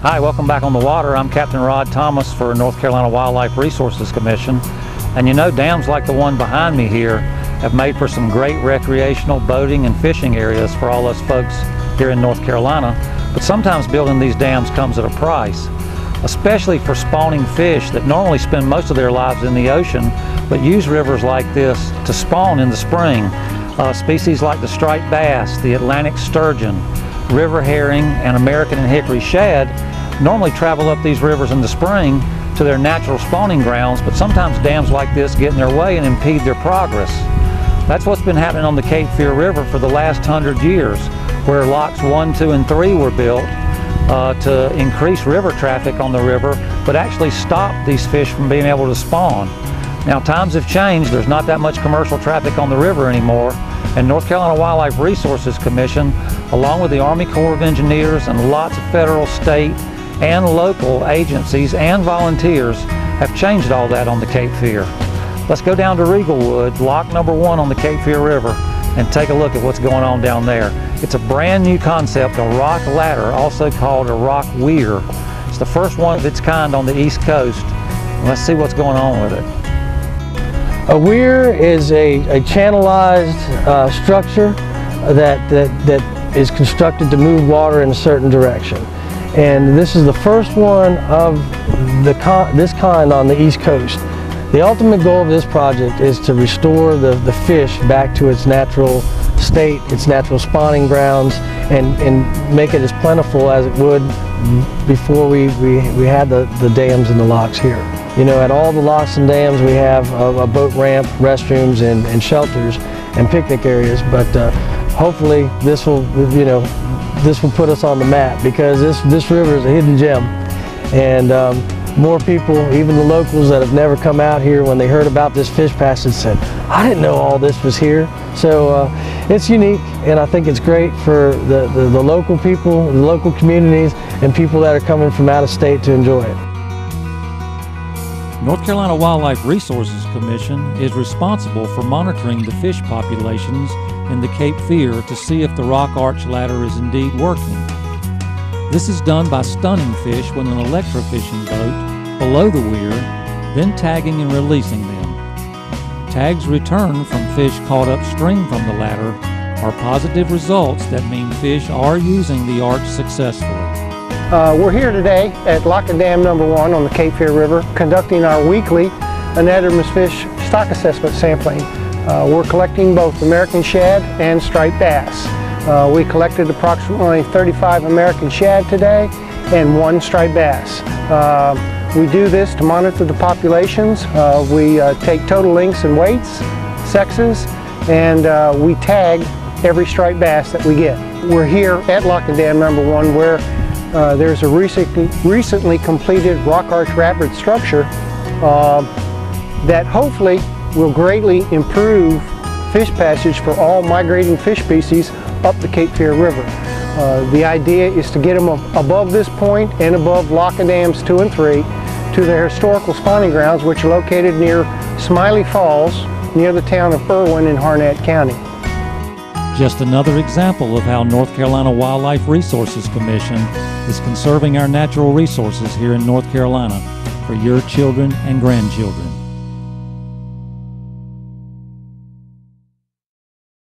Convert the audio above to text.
Hi, welcome back on the water. I'm Captain Rod Thomas for North Carolina Wildlife Resources Commission. And you know, dams like the one behind me here have made for some great recreational boating and fishing areas for all us folks here in North Carolina. But sometimes building these dams comes at a price, especially for spawning fish that normally spend most of their lives in the ocean, but use rivers like this to spawn in the spring. Species like the striped bass, the Atlantic sturgeon, river herring, and American and hickory shad normally travel up these rivers in the spring to their natural spawning grounds, but sometimes dams like this get in their way and impede their progress. That's what's been happening on the Cape Fear River for the last 100 years, where locks 1, 2, and 3 were built to increase river traffic on the river, but actually stop these fish from being able to spawn. Now, times have changed. There's not that much commercial traffic on the river anymore, and North Carolina Wildlife Resources Commission, along with the Army Corps of Engineers and lots of federal, state, and local agencies and volunteers, have changed all that on the Cape Fear. Let's go down to Riegelwood, lock number 1 on the Cape Fear River, and take a look at what's going on down there. It's a brand new concept, a rock ladder, also called a rock weir. It's the first one of its kind on the East Coast. Let's see what's going on with it. A weir is a channelized structure that is constructed to move water in a certain direction. And this is the first one of this kind on the East Coast. The ultimate goal of this project is to restore the fish back to its natural state, its natural spawning grounds, and make it as plentiful as it would before we had the dams and the locks here. You know, at all the locks and dams we have a boat ramp, restrooms, and shelters and picnic areas, but hopefully this will, this will put us on the map, because this river is a hidden gem. And more people, even the locals that have never come out here, when they heard about this fish passage, said, I didn't know all this was here. So it's unique, and I think it's great for the local people, the local communities, and people that are coming from out of state to enjoy it. North Carolina Wildlife Resources Commission is responsible for monitoring the fish populations in the Cape Fear to see if the rock arch ladder is indeed working. This is done by stunning fish with an electrofishing boat below the weir, then tagging and releasing them. Tags returned from fish caught upstream from the ladder are positive results that mean fish are using the arch successfully. We're here today at Lock and Dam number 1 on the Cape Fear River, conducting our weekly anadromous fish stock assessment sampling. We're collecting both American shad and striped bass. We collected approximately 35 American shad today and 1 striped bass. We do this to monitor the populations. We take total lengths and weights, sexes, and we tag every striped bass that we get. We're here at Lock and Dam number 1, where there's a recently completed rock arch rapid structure that hopefully will greatly improve fish passage for all migrating fish species up the Cape Fear River. The idea is to get them above this point and above Lock and Dams 2 and 3 to their historical spawning grounds, which are located near Smiley Falls, near the town of Irwin in Harnett County. Just another example of how North Carolina Wildlife Resources Commission is conserving our natural resources here in North Carolina for your children and grandchildren.